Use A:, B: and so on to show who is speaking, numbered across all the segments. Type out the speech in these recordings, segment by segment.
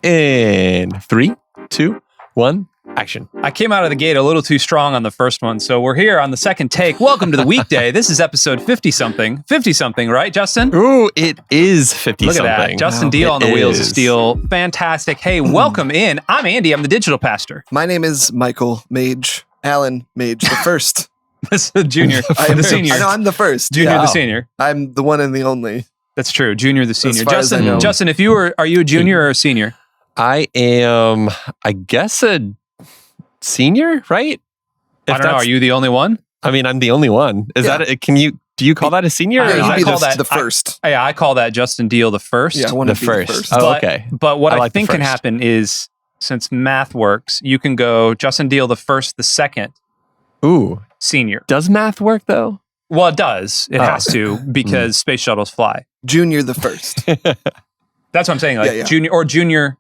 A: In 3, 2, 1, action.
B: I came out of the gate a little too strong on the first one, so we're here on the second take. Welcome to the weekday. This is episode 50-something. 50-something, right, Justin?
A: Ooh, it is 50-something.
B: Look at that. Justin Deal on the wheels of steel. Fantastic. Hey, welcome in. I'm Andy. I'm the digital pastor.
C: My name is Michael Mage. Alan Mage, the first.
B: That's the junior. The senior.
C: I know, I'm the first.
B: Junior, the senior.
C: I'm the one and the only.
B: That's true. Junior, the senior.
C: Justin,
B: are you a junior or a senior?
A: I am, I guess, a senior, right?
B: I don't know. Are you the only one?
A: I mean, I'm the only one. Is that? Do you call that a senior?
C: I call
B: that
C: the first.
B: I call that Justin Deal the first.
C: Yeah, I want to be the first.
A: Oh, okay.
B: But what I think can happen is, since math works, you can go Justin Deal the first, the second.
A: Ooh,
B: senior.
A: Does math work though?
B: Well, it does. It has to because space shuttles fly.
C: Junior the first.
B: That's what I'm saying. Like junior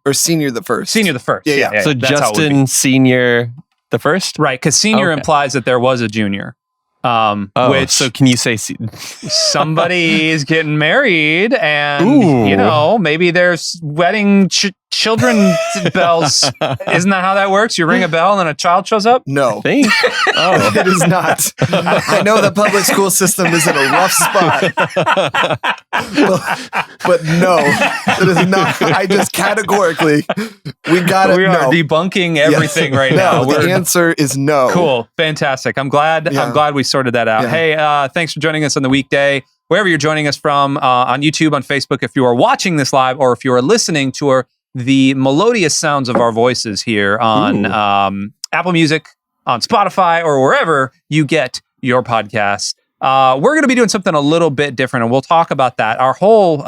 C: or senior the first.
B: Senior the first. Yeah.
A: So Justin senior the first?
B: Right, because senior implies that there was a junior.
A: So can you say
B: somebody is getting married and maybe there's wedding children bells. Isn't that how that works? You ring a bell and then a child shows up?
C: No.
A: It
C: is not. I know the public school system is in a rough spot. but no, it is not. I just categorically, we are
B: debunking everything right now.
C: The answer is no.
B: Cool. Fantastic. I'm glad we sorted that out. Yeah. Hey, thanks for joining us on the weekday. Wherever you're joining us from, on YouTube, on Facebook, if you are watching this live, or if you are listening to the melodious sounds of our voices here on Apple Music, on Spotify, or wherever you get your podcasts. We're going to be doing something a little bit different, and we'll talk about that. Our whole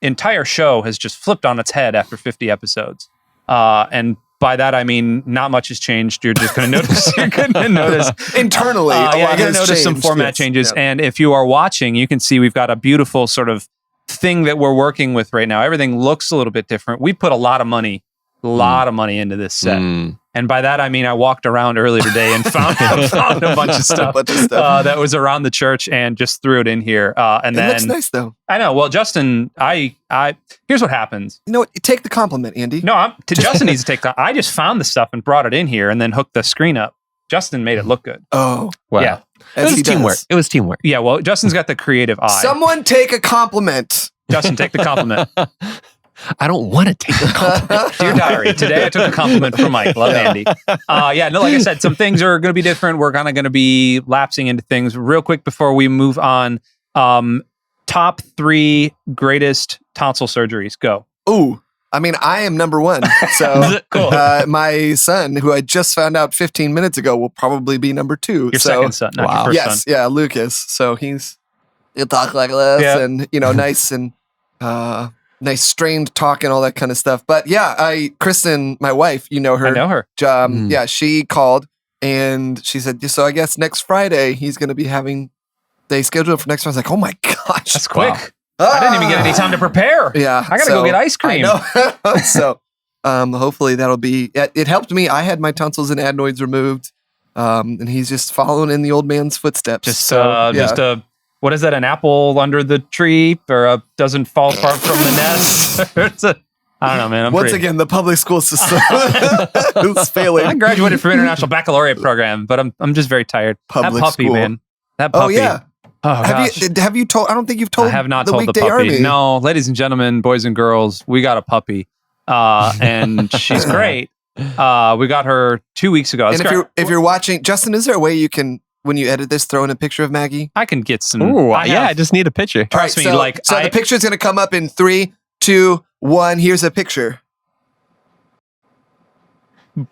B: entire show has just flipped on its head after 50 episodes. And by that, I mean, not much has changed. You're just going to notice. You're going to notice
C: internally.
B: You're going to notice some format changes. Yeah. And if you are watching, you can see we've got a beautiful sort of thing that we're working with right now. Everything looks a little bit different. We put a lot of money into this set. And by that, I mean, I walked around earlier today and found a bunch of stuff, that was around the church and just threw it in here. And then,
C: that's nice, though.
B: I know. Well, Justin, here's what happens.
C: You know what? Take the compliment, Andy.
B: No, Justin needs to take that. I just found the stuff and brought it in here and then hooked the screen up. Justin made it look good.
C: Oh,
A: wow.
B: Yeah.
A: It was teamwork.
B: Yeah, well, Justin's got the creative eye.
C: Someone take a compliment.
B: Justin, take the compliment.
A: I don't want to take a compliment.
B: Dear diary, today I took a compliment from Mike. Love Andy. Like I said, some things are going to be different. We're kind of going to be lapsing into things real quick before we move on. Top 3 greatest tonsil surgeries. Go.
C: Ooh. I mean, I am number 1. So
B: cool.
C: My son, who I just found out 15 minutes ago, will probably be number 2.
B: Your second son, not your first son.
C: Yes, yeah, Lucas. So he'll talk like this and, nice and nice strained talk and all that kind of stuff. But yeah, Kristen, my wife, you know her.
B: I know her.
C: Yeah, she called and she said, so I guess next Friday he's going to be they scheduled for next Friday. I was like, oh my gosh.
B: That's quick. Wow. I didn't even get any time to prepare.
C: Yeah.
B: I got to go get ice cream.
C: I know. So hopefully that'll be, it helped me. I had my tonsils and adenoids removed. And he's just following in the old man's footsteps.
B: What is that? An apple under the tree or doesn't fall apart from the nest? I don't know, man.
C: Once again, the public school system is failing.
B: I graduated from International Baccalaureate program, but I'm just very tired. That puppy, man. That puppy.
C: Oh, yeah.
B: Oh, gosh.
C: Have you told? I don't think you've told.
B: I have not
C: the
B: told the
C: Weekday
B: puppy.
C: Army.
B: No, ladies and gentlemen, boys and girls, we got a puppy, and she's great. We got her 2 weeks ago.
C: And if you're watching, Justin, is there a way you can, when you edit this, throw in a picture of Maggie?
B: I can get some.
A: I just need a picture.
B: Trust me.
C: So the picture's going to come up in 3, 2, 1. Here's a picture.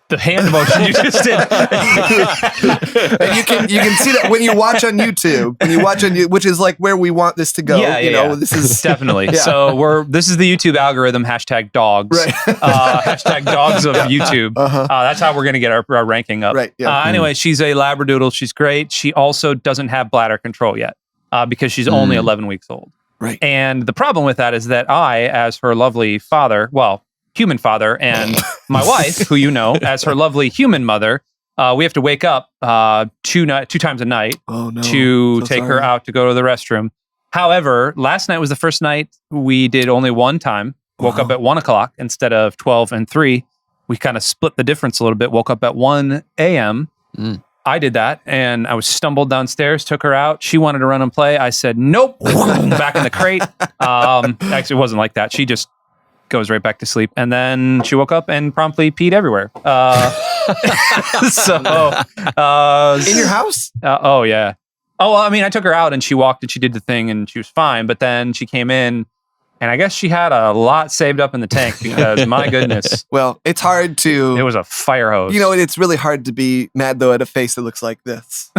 B: The hand motion you just did.
C: And you can see that when you watch on YouTube, which is like where we want this to go.
B: Yeah.
C: This is
B: definitely. Yeah. So this is the YouTube algorithm, #dogs.
C: Right.
B: #dogs of YouTube. That's how we're going to get our ranking up.
C: Right. Yeah.
B: Anyway, she's a Labradoodle. She's great. She also doesn't have bladder control yet because she's only 11 weeks old.
C: Right.
B: And the problem with that is that I, as her lovely father, human father, and my wife, who you know as her lovely human mother, we have to wake up 2 times a night to take her out to go to the restroom. However, last night was the first night we did only one time. woke up at 1 o'clock instead of 12 and 3. We kind of split the difference a little bit, woke up at 1 a.m. I did that, and I was stumbled downstairs, took her out. She wanted to run and play. I said, nope, back in the crate. Actually, it wasn't like that. She just goes right back to sleep. And then she woke up and promptly peed everywhere.
C: In your house?
B: Oh, yeah. Oh, well, I mean, I took her out and she walked and she did the thing and she was fine. But then she came in and I guess she had a lot saved up in the tank because my goodness.
C: Well, it's hard to...
B: It was a fire hose.
C: You know, it's really hard to be mad though at a face that looks like this.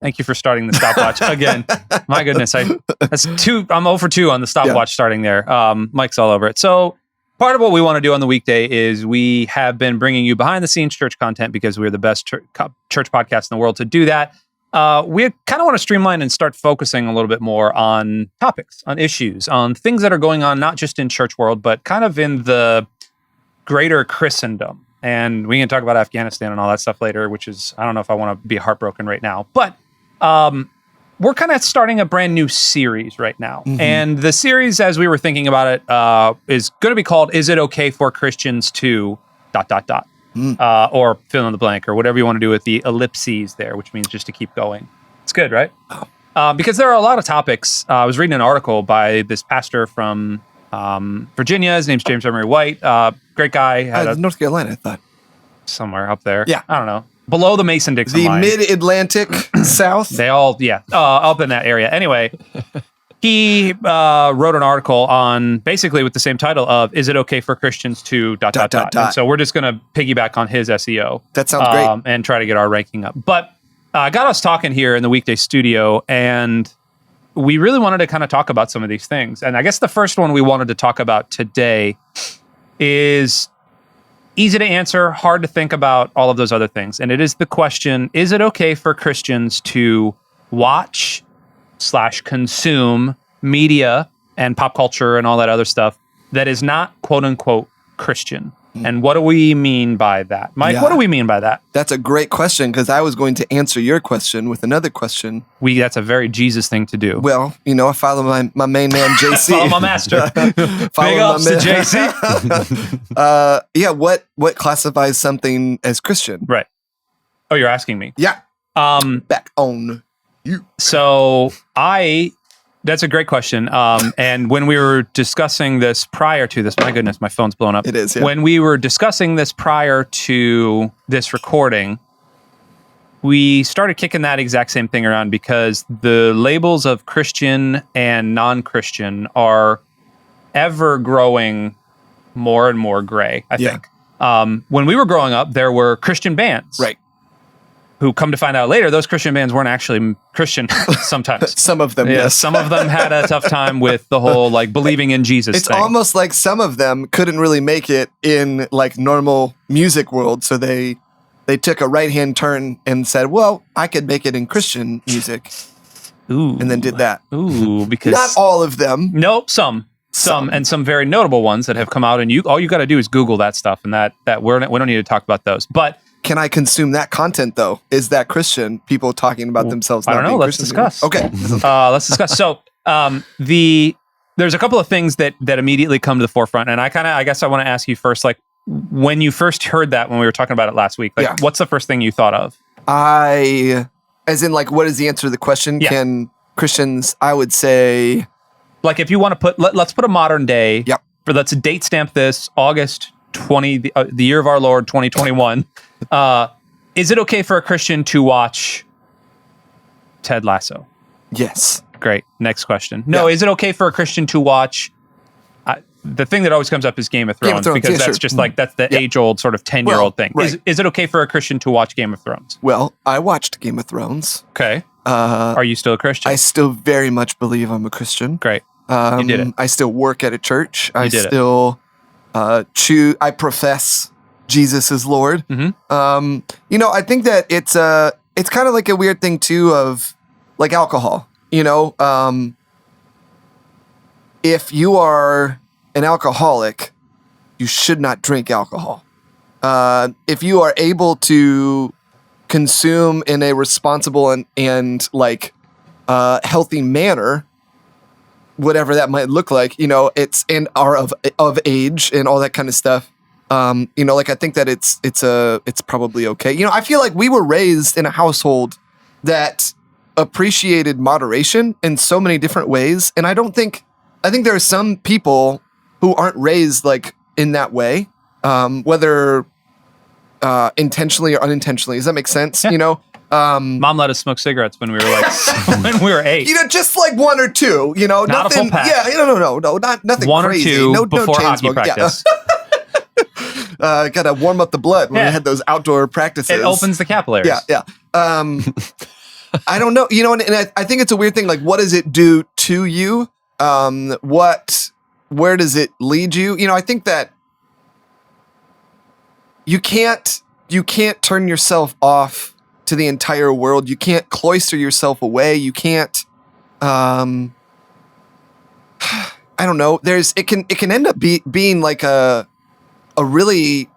B: Thank you for starting the stopwatch again. My goodness. I'm 0 for 2 on the stopwatch starting there. Mike's all over it. So part of what we want to do on the weekday is we have been bringing you behind the scenes church content because we're the best church podcast in the world to do that. We kind of want to streamline and start focusing a little bit more on topics, on issues, on things that are going on, not just in church world, but kind of in the greater Christendom. And we can talk about Afghanistan and all that stuff later, which is, I don't know if I want to be heartbroken right now, but we're kind of starting a brand new series right now. Mm-hmm. And the series, as we were thinking about it, is going to be called, Is It Okay for Christians to ... or fill in the blank, or whatever you want to do with the ellipses there, which means just to keep going. It's good, right? Because there are a lot of topics. I was reading an article by this pastor from Virginia. His name's James Emery White. Great guy.
C: North Carolina, I thought.
B: Somewhere up there.
C: Yeah.
B: I don't know. Below the Mason-Dixon line.
C: The mid-Atlantic South?
B: They all, up in that area. Anyway, he wrote an article on basically with the same title of Is It Okay for Christians to ... And so we're just going to piggyback on his SEO.
C: That sounds great.
B: And try to get our ranking up. But got us talking here in the weekday studio, and we really wanted to kind of talk about some of these things. And I guess the first one we wanted to talk about today is easy to answer, hard to think about, all of those other things. And it is the question, is it okay for Christians to watch / consume media and pop culture and all that other stuff that is not quote unquote Christian? And what do we mean by that? Mike, what do we mean by that?
C: That's a great question, because I was going to answer your question with another question.
B: That's a very Jesus thing to do.
C: Well, I follow my main man, JC.
B: Follow my master. Big ups to JC.
C: What classifies something as Christian?
B: Right. Oh, you're asking me?
C: Yeah. Back on you.
B: So that's a great question. And when we were discussing this prior to this, my goodness, my phone's blown up.
C: It is, yeah.
B: When we were discussing this prior to this recording, we started kicking that exact same thing around because the labels of Christian and non-Christian are ever growing more and more gray, I think. When we were growing up, there were Christian bands.
C: Right.
B: Who come to find out later, those Christian bands weren't actually Christian sometimes.
C: Some of them, yes.
B: Some of them had a tough time with the whole believing in Jesus thing.
C: It's almost like some of them couldn't really make it in normal music world, so they took a right-hand turn and said, well, I could make it in Christian music.
B: Ooh.
C: And then did that.
B: Ooh, because...
C: Not all of them.
B: No, some, and some very notable ones that have come out, and all you got to do is Google that stuff, and that we don't need to talk about those. But...
C: Can I consume that content, though? Is that Christian? People talking about themselves not being Christian?
B: Let's discuss.
C: Okay.
B: Let's discuss. So there's a couple of things that immediately come to the forefront. And I guess I want to ask you first, when you first heard that, when we were talking about it last week, what's the first thing you thought of?
C: As in, what is the answer to the question? Yeah. Can Christians, I would say...
B: if you want to let's put a modern day.
C: Yep.
B: Let's date stamp this, August 20, the year of our Lord, 2021. Is it okay for a Christian to watch Ted Lasso?
C: Yes.
B: Great. Next question. No, is it okay for a Christian to watch? The thing that always comes up is Game of Thrones, because that's just that's the age-old sort of 10-year-old thing. Right. Is it okay for a Christian to watch Game of Thrones?
C: Well, I watched Game of Thrones.
B: Okay. Are you still a Christian?
C: I still very much believe I'm a Christian.
B: Great. You did it.
C: I still work at a church.
B: I
C: profess Jesus is Lord.
B: Mm-hmm.
C: I think that it's kind of like a weird thing too of alcohol. If you are an alcoholic, you should not drink alcohol. If you are able to consume in a responsible and healthy manner whatever that might look like, it's and are of age and all that kind of stuff. I think that it's probably okay. I feel like we were raised in a household that appreciated moderation in so many different ways, and I think there are some people who aren't raised like in that way, whether intentionally or unintentionally. Does that make sense?
B: Yeah. Mom let us smoke cigarettes when we were 8.
C: Just like 1 or 2.
B: Not
C: nothing,
B: a full pack.
C: Yeah, no, not nothing
B: 1
C: crazy.
B: or 2
C: no
B: before
C: chain
B: hockey
C: smoking.
B: practice.
C: Yeah. Gotta warm up the blood when we had those outdoor practices.
B: It opens the capillaries.
C: Yeah. I don't know. And I think it's a weird thing. Like, what does it do to you? Where does it lead you? I think that you can't turn yourself off to the entire world. You can't cloister yourself away. You can't, I don't know. It can end up being like a really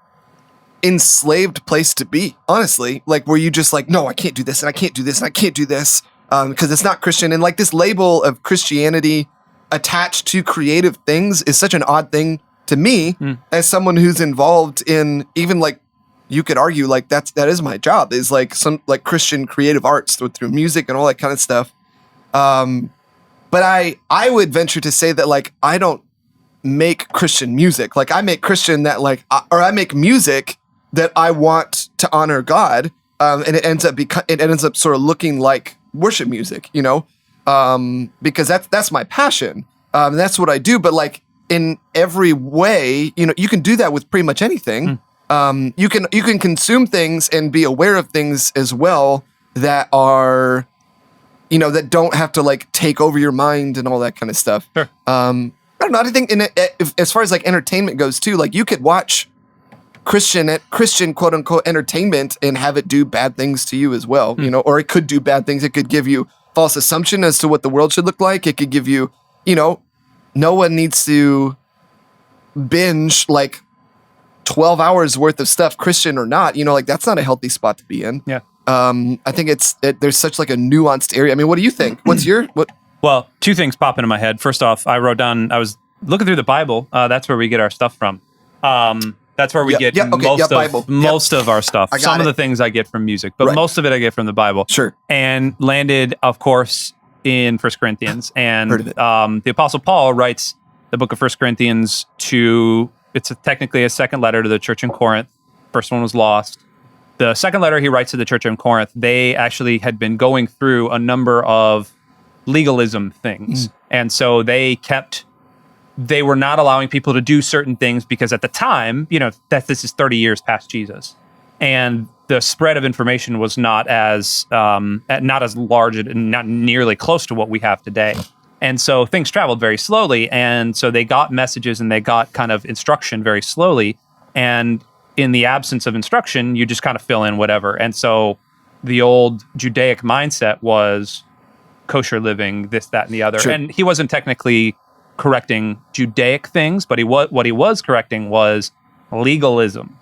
C: enslaved place to be, honestly, like where you just like, no, I can't do this and I can't do this and I can't do this because it's not Christian. And like this label of Christianity attached to creative things is such an odd thing to me as someone who's involved in even like, you could argue like that is my job, is like some like Christian creative arts through music and all that kind of stuff. But I would venture to say that like I don't make Christian music. Like I make Christian that like, or I make music that I want to honor God, and it ends up sort of looking like worship music, because that's my passion. That's what I do. But like in every way, you can do that with pretty much anything. You can consume things and be aware of things as well that are, that don't have to like take over your mind and all that kind of stuff.
B: Sure.
C: I don't know. I think as far as like entertainment goes too, like you could watch Christian quote unquote entertainment and have it do bad things to you as well, or it could do bad things. It could give you false assumption as to what the world should look like. It could give you, no one needs to binge like 12 hours worth of stuff, Christian or not, like that's not a healthy spot to be in.
B: Yeah.
C: I think there's such like a nuanced area. I mean, what do you think?
B: Well, 2 things pop into my head. First off, I wrote down, I was looking through the Bible. That's where we get our stuff from. That's where we get most of our stuff. Some of the things I get from music, but most of it I get from the Bible.
C: Sure.
B: And landed, of course, in 1 Corinthians. And
C: Heard of it.
B: The Apostle Paul writes the book of 1 Corinthians it's technically a second letter to the church in Corinth. First one was lost. The second letter he writes to the church in Corinth, they actually had been going through a number of legalism things. And so they were not allowing people to do certain things because at the time, this is 30 years past Jesus. And the spread of information was not as large and not nearly close to what we have today. And so things traveled very slowly. And so they got messages and they got kind of instruction very slowly. And in the absence of instruction, you just kind of fill in whatever. And so the old Judaic mindset was kosher living, this, that, and the other. Sure. And he wasn't technically correcting Judaic things, but what he was correcting was legalism,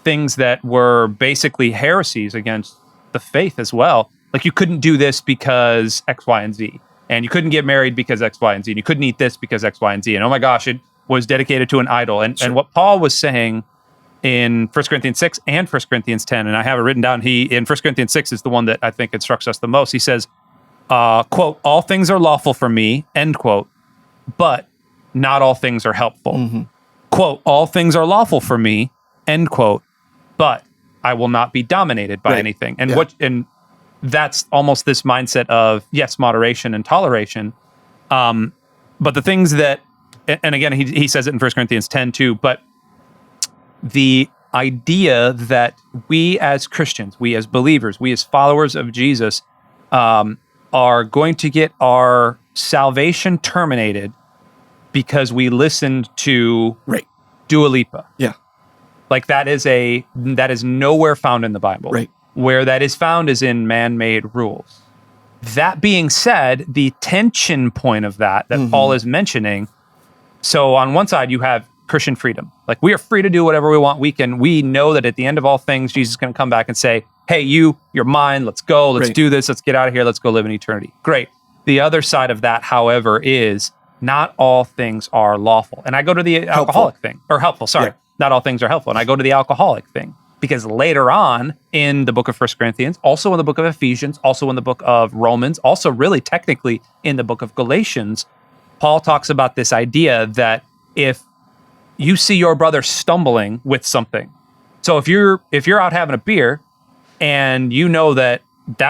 B: things that were basically heresies against the faith as well. Like you couldn't do this because X, Y, and Z. And you couldn't get married because X, Y, and Z. And you couldn't eat this because X, Y, and Z. And oh my gosh, it was dedicated to an idol. And what Paul was saying in 1 Corinthians 6 and 1 Corinthians 10, and I have it written down, in 1 Corinthians 6 is the one that I think instructs us the most. He says, quote, all things are lawful for me, end quote, but not all things are helpful. Quote, all things are lawful for me, end quote, but I will not be dominated by anything. And that's almost this mindset of, yes, moderation and toleration. But the things that, and again, he says it in 1 Corinthians 10 too, but the idea that we as Christians, we as believers, we as followers of Jesus, are going to get our salvation terminated because we listened to Dua Lipa.
C: Yeah.
B: Like that is nowhere found in the Bible.
C: Right.
B: Where that is found is in man-made rules. That being said, the tension point of that Paul is mentioning, so on one side you have Christian freedom. Like we are free to do whatever we want. We know that at the end of all things, Jesus is going to come back and say, hey, you're mine, let's go, let's do this, let's get out of here, let's go live in eternity. Great. The other side of that, however, is not all things are lawful. And I go to the alcoholic thing, or helpful, sorry. Yeah. Not all things are helpful. And I go to the alcoholic thing because later on in the book of 1 Corinthians, also in the book of Ephesians, also in the book of Romans, also really technically in the book of Galatians, Paul talks about this idea that if you see your brother stumbling with something, so if you're out having a beer and you know that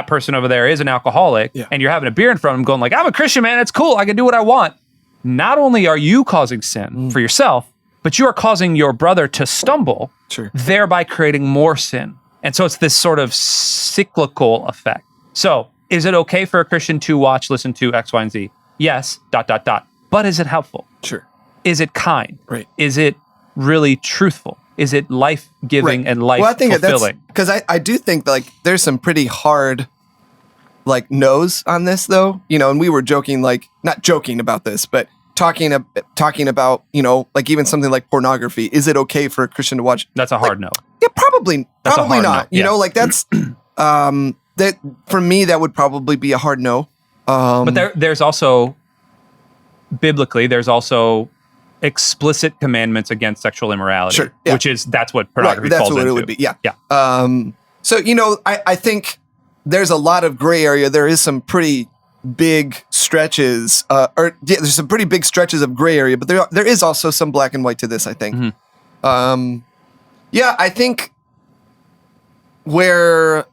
B: person over there is an alcoholic, and you're having a beer in front of him going like, I'm a Christian, man, it's cool, I can do what I want. Not only are you causing sin for yourself, but you are causing your brother to stumble, thereby creating more sin. And so it's this sort of cyclical effect. So is it okay for a Christian to watch, listen to X, Y, and Z? Yes, ... But is it helpful?
C: Sure.
B: Is it kind?
C: Right.
B: Is it really truthful? Is it life-giving and life-fulfilling?
C: Because I do think like there's some pretty hard like no's on this though, and we were joking, like not joking about this, but talking about, like even something like pornography. Is it okay for a Christian to watch?
B: That's a hard no.
C: Yeah, probably not.
B: No.
C: Like that's that for me that would probably be a hard no.
B: But there's also biblically explicit commandments against sexual immorality, that's what pornography falls into. That's what it would be. Yeah.
C: So I think there's a lot of gray area. There is some pretty big stretches, there's some pretty big stretches of gray area, but there is also some black and white to this, I think. I think where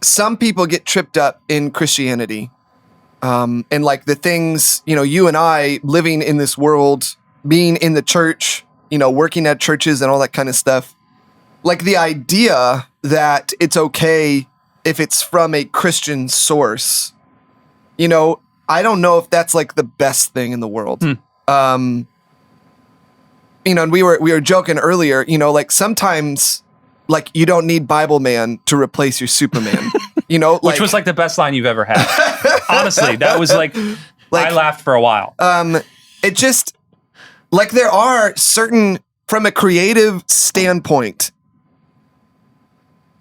C: some people get tripped up in Christianity, and like the things, you and I living in this world, being in the church, working at churches and all that kind of stuff, like the idea that it's okay if it's from a Christian source, I don't know if that's like the best thing in the world. And we were joking earlier, like sometimes like you don't need Bible Man to replace your Superman,
B: which was like the best line you've ever had. Honestly, that was like I laughed for a while.
C: It just like there are certain, from a creative standpoint,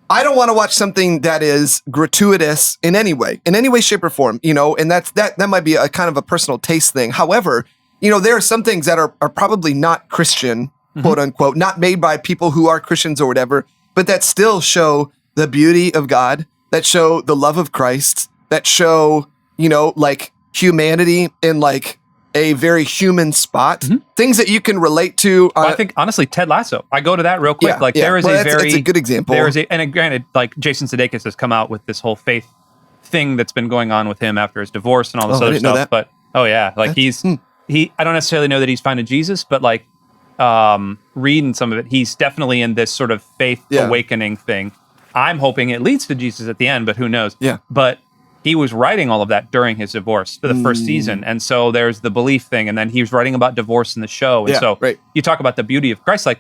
C: I don't want to watch something that is gratuitous in any way, shape, or form, and that might be a kind of a personal taste thing. However, there are some things that are probably not Christian, quote unquote, not made by people who are Christians or whatever, but that still show the beauty of God, that show the love of Christ, that show, like humanity in like a very human spot, things that you can relate to.
B: I think honestly, Ted Lasso, I go to that real quick. There is that's a
C: good example.
B: And granted, like Jason Sudeikis has come out with this whole faith thing that's been going on with him after his divorce and all this other stuff. But I don't necessarily know that he's finding Jesus, but like reading some of it, he's definitely in this sort of faith awakening thing. I'm hoping it leads to Jesus at the end, but who knows?
C: Yeah.
B: But he was writing all of that during his divorce for the first season. And so there's the belief thing. And then he was writing about divorce in the show. And you talk about the beauty of Christ. Like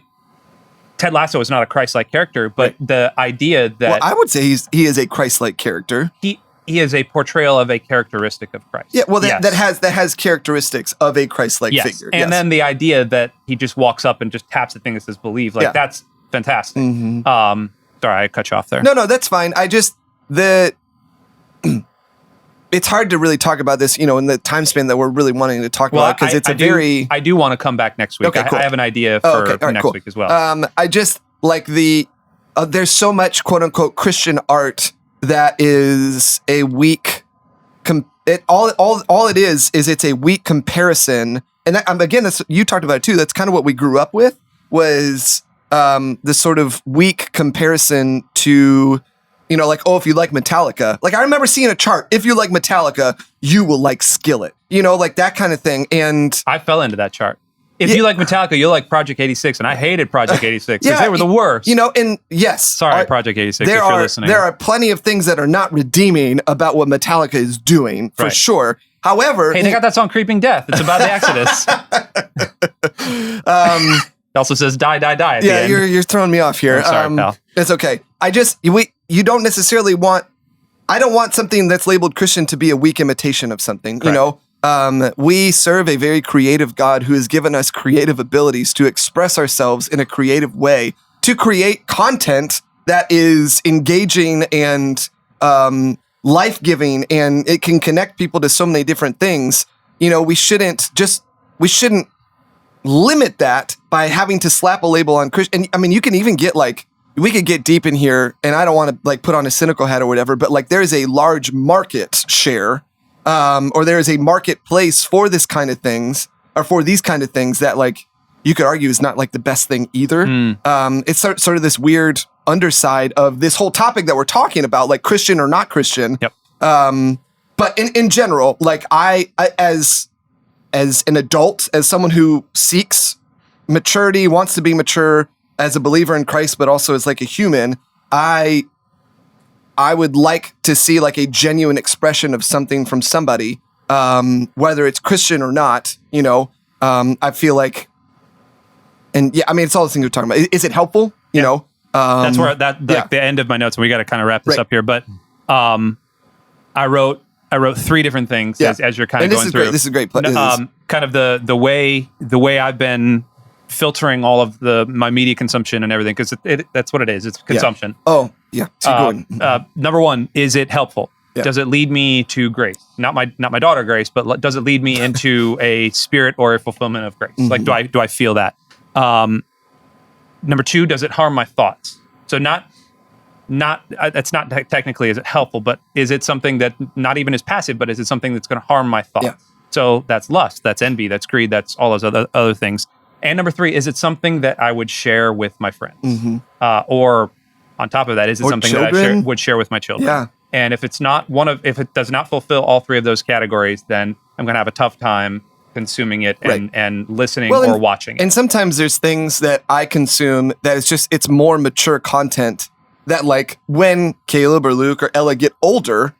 B: Ted Lasso is not a Christ-like character, but the idea that...
C: Well, I would say he is a Christ-like character.
B: He is a portrayal of a characteristic of Christ.
C: Yeah, well, that has characteristics of a Christ-like figure.
B: And then the idea that he just walks up and just taps the thing that says believe. Like that's fantastic. Sorry, I cut you off there.
C: No, that's fine. It's hard to really talk about this, in the time span that we're really wanting to talk about, because it's I
B: do want to come back next week.
C: Okay, cool.
B: I have an idea for next week as well.
C: I just like there's so much quote unquote Christian art that is a weak. All it is it's a weak comparison, and that, again, that's, you talked about it too. That's kind of what we grew up with, was this sort of weak comparison to. Like, if you like Metallica, like I remember seeing a chart. If you like Metallica, you will like Skillet, like that kind of thing. And
B: I fell into that chart. If you like Metallica, you'll like Project 86. And I hated Project 86 because they were the worst.
C: And yes.
B: Sorry, Project 86, if you're listening.
C: There are plenty of things that are not redeeming about what Metallica is doing, for sure. However.
B: Hey, they got that song Creeping Death. It's about the Exodus. It also says die, die, die at the end.
C: You're throwing me off here.
B: I'm sorry, pal.
C: It's okay. You don't necessarily I don't want something that's labeled Christian to be a weak imitation of something, we serve a very creative God who has given us creative abilities to express ourselves in a creative way, to create content that is engaging and life-giving, and it can connect people to so many different things. we shouldn't limit that by having to slap a label on Christian. And I mean, you can even get we could get deep in here, and I don't want to put on a cynical hat or whatever, but there is a large market share, or there is a marketplace for this kind of things, or for these kind of things that you could argue is not the best thing either. It's sort of this weird underside of this whole topic that we're talking about, Christian or not Christian.
B: Yep.
C: But in general, I as an adult, as someone who seeks maturity, wants to be mature as a believer in Christ, but also as a human, I would like to see a genuine expression of something from somebody, whether it's Christian or not. I feel and yeah, I mean, it's all the things we're talking about. Is it helpful? You know,
B: that's where the end of my notes, and we got to kind of wrap this up here. But I wrote 3 different things as you're kind of going through.
C: This is great.
B: Kind of the way I've been filtering all of my media consumption and everything, because that's what it is. It's consumption.
C: Yeah. Oh, yeah.
B: Number 1, is it helpful? Yeah. Does it lead me to grace? Not my daughter Grace, but does it lead me into a spirit or a fulfillment of grace? Mm-hmm. Do I feel that? Number 2, does it harm my thoughts? So that's not technically, is it helpful, but is it something that not even is passive, but is it something that's going to harm my thoughts? Yeah. So that's lust, that's envy, that's greed, that's all those other things. And number 3, is it something that I would share with my friends? Mm-hmm. Or on top of that, is it something that I would share with my children?
C: Yeah.
B: And if it's not if it does not fulfill all 3 of those categories, then I'm going to have a tough time consuming it and listening or watching it.
C: And sometimes there's things that I consume that it's more mature content that when Caleb or Luke or Ella get older,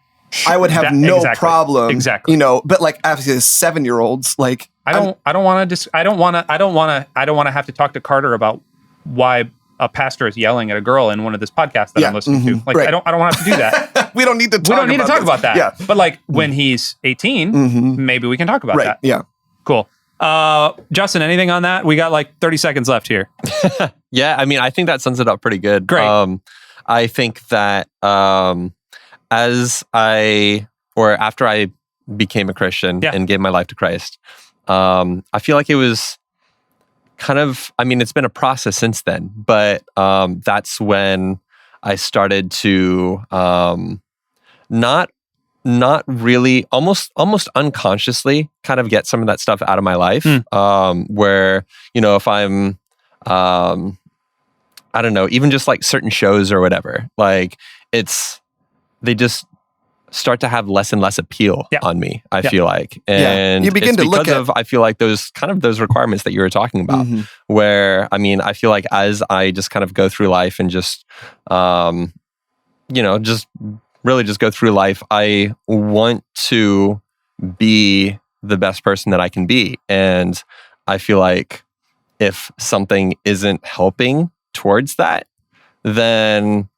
C: I would have no problem.
B: Exactly.
C: But after the 7-year-olds,
B: I don't want to have to talk to Carter about why a pastor is yelling at a girl in one of this podcasts that I'm listening to. I don't want to have to do that.
C: We don't need to talk
B: about that.
C: Yeah.
B: But when he's 18, maybe we can talk about that.
C: Yeah.
B: Cool. Justin, anything on that? We got 30 seconds left here.
A: Yeah, I mean, I think that sums it up pretty good.
B: Great.
A: I think that after I became a Christian and gave my life to Christ, I feel like it was kind of, I mean, it's been a process since then, but that's when I started to not really, almost unconsciously kind of get some of that stuff out of my life. Where, if I'm, I don't know, even just certain shows or whatever, they just start to have less and less appeal on me, I feel like. And
C: you begin to look at,
A: I feel like those requirements that you were talking about, where, I mean, I feel like as I just kind of go through life and just, just really just go through life, I want to be the best person that I can be. And I feel like if something isn't helping towards that, then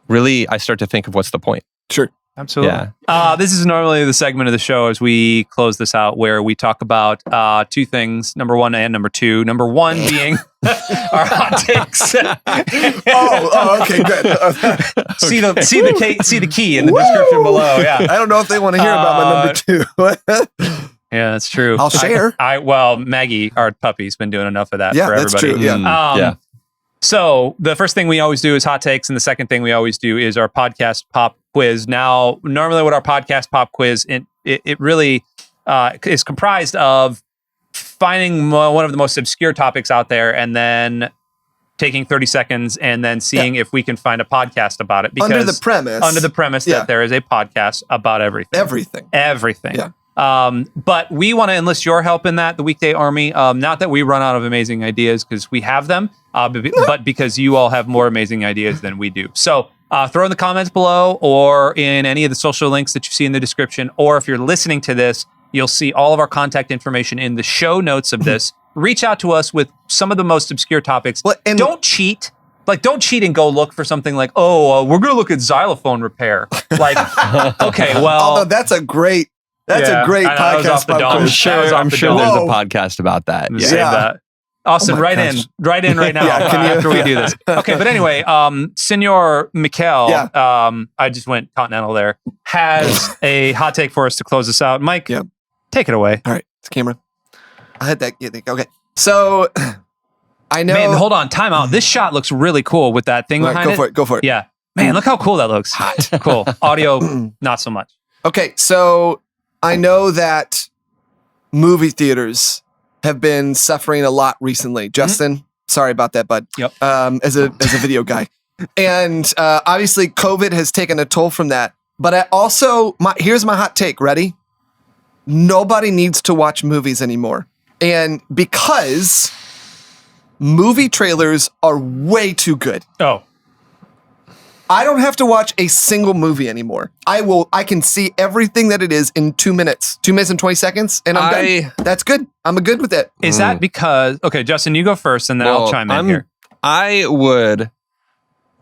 A: really I start to think of what's the point.
C: Sure.
B: Absolutely. Yeah. This is normally the segment of the show as we close this out where we talk about 2 things, number 1 and number 2. Number 1 being our hot takes.
C: Okay, good.
B: See the key in the description below. Yeah.
C: I don't know if they want to hear about my number 2.
B: Yeah, that's true.
C: I'll share.
B: Well, Maggie, our puppy's been doing enough of that for everybody.
C: That's true. Yeah.
B: So the first thing we always do is hot takes, and the second thing we always do is our podcast pop quiz. Now, normally with our podcast pop quiz, it really is comprised of finding one of the most obscure topics out there and then taking 30 seconds and then seeing if we can find a podcast about it. Because
C: under the premise
B: that there is a podcast about everything. Everything.
C: Yeah.
B: But we want to enlist your help in that, the Weekday Army. Not that we run out of amazing ideas, because we have them, but because you all have more amazing ideas than we do. So throw in the comments below or in any of the social links that you see in the description. Or if you're listening to this, you'll see all of our contact information in the show notes of this. Reach out to us with some of the most obscure topics. Don't cheat. Don't cheat and go look for something we're going to look at xylophone repair. Okay, well.
C: Although that's a great podcast.
A: I'm sure there's a podcast about that.
B: That. Austin, write in right now after we do this. Okay, but anyway, Senor Mikel, I just went continental there, has a hot take for us to close this out. Mike, Take it away.
C: All right, it's camera. I had that. Okay, so I know.
B: Man, hold on. Time out. This shot looks really cool with that thing behind it.
C: Go for it.
B: Yeah. Man, look how cool that looks.
C: Hot.
B: Cool. Audio, not so much.
C: Okay, so I know that movie theaters have been suffering a lot recently. Justin, sorry about that, bud.
B: Yep.
C: As a video guy, and obviously COVID has taken a toll from that. But I also here's my hot take. Ready? Nobody needs to watch movies anymore, and because movie trailers are way too good.
B: Oh.
C: I don't have to watch a single movie anymore. I can see everything that it is in 2 minutes. 2 minutes and 20 seconds, and I'm done. That's good. I'm good with it.
B: Is that because... Okay, Justin, you go first, and then I'll chime in here.
A: I would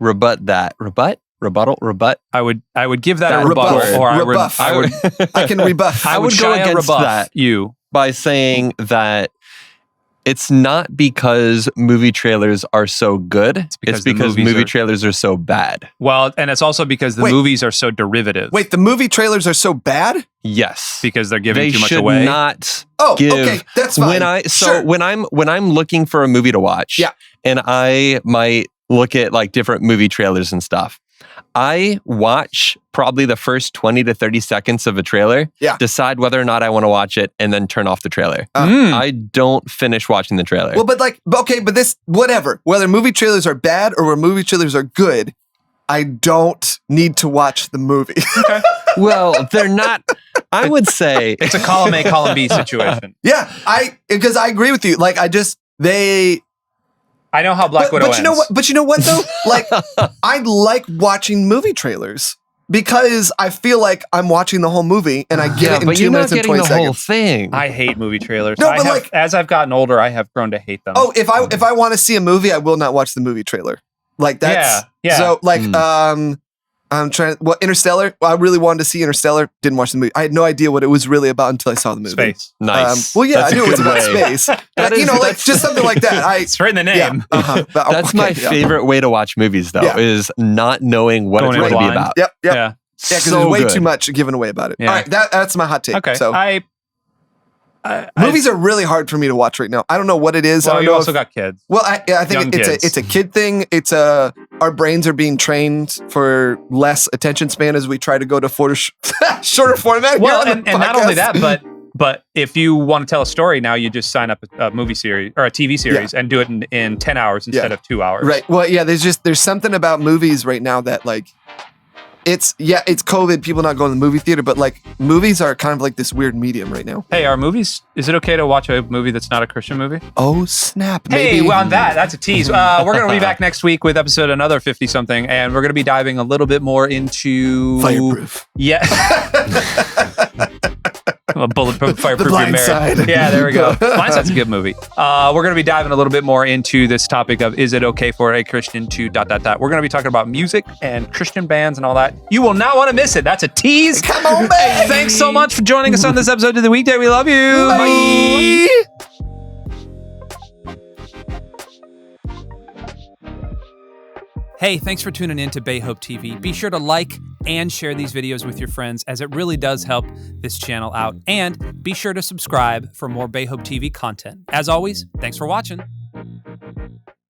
A: rebut that. Rebuttal?
B: I would give that a rebuttal, or
C: rebuff. I can rebuff.
A: I would go against that
B: you
A: by saying that it's not because movie trailers are so good. It's because movie trailers are so bad.
B: Well, and it's also because the movies are so derivative.
C: Wait, the movie trailers are so bad?
B: Yes, because they're giving too much
A: They
B: away.
A: should not.
C: Okay, that's fine.
A: When I'm looking for a movie to watch, and I might look at like different movie trailers and stuff, I watch probably the first 20 to 30 seconds of a trailer, decide whether or not I want to watch it, and then turn off the trailer. I don't finish watching the trailer.
C: Well, but this, whatever, whether movie trailers are bad or whether movie trailers are good, I don't need to watch the movie.
A: Well, they're not, I would say.
B: It's a column A, column B situation.
C: Yeah, because I agree with you. Like,
B: I know how Black Widow ends.
C: But you know what though? Like, I like watching movie trailers because I feel like I'm watching the whole movie and I get it in 2 minutes and 20 seconds. But you're not getting the whole
A: thing.
B: I hate movie trailers.
C: No, but
B: as I've gotten older, I have grown to hate them.
C: Oh, if I want to see a movie, I will not watch the movie trailer. Like that's so like I'm trying. Well, Interstellar. I really wanted to see Interstellar. Didn't watch the movie. I had no idea what it was really about until I saw the movie.
B: Space.
A: Nice.
C: Well, yeah, I knew it was about space. But, like just something like that.
B: It's right in the name.
C: Yeah,
A: that's my favorite way to watch movies, though, is not knowing what it's going to be about.
C: Yep. Yeah, because there's way too much given away about it.
B: Yeah.
C: All right, that's my hot take.
B: Okay.
C: So movies are really hard for me to watch right now. I don't know what it is.
B: Well, you also got kids.
C: Well, I think it's a kid thing. It's our brains are being trained for less attention span as we try to go to shorter format.
B: Well, and not only that, but if you want to tell a story now, you just sign up a movie series or a TV series and do it in 10 hours instead of 2 hours.
C: Right. Well, yeah. There's something about movies right now that like. It's COVID, people not going to the movie theater, but like movies are kind of like this weird medium right now.
B: Hey, is it okay to watch a movie that's not a Christian movie?
C: Oh, snap.
B: Hey, well, on that's a tease. We're going to be back next week with episode another 50-something, and we're going to be diving a little bit more into...
C: Fireproof.
B: Yeah. A bulletproof, fireproof
C: The Blind Side.
B: Yeah, there we go. Blind Side's a good movie. We're going to be diving a little bit more into this topic of, is it okay for a Christian to ... We're going to be talking about music and Christian bands and all that. You will not want to miss it. That's a tease.
C: Come on, baby.
B: Thanks so much for joining us on this episode of The Weekday. We love you.
C: Bye.
B: Hey, thanks for tuning in to Bay Hope TV. Be sure to like and share these videos with your friends, as it really does help this channel out. And be sure to subscribe for more Bay Hope TV content. As always, thanks for watching.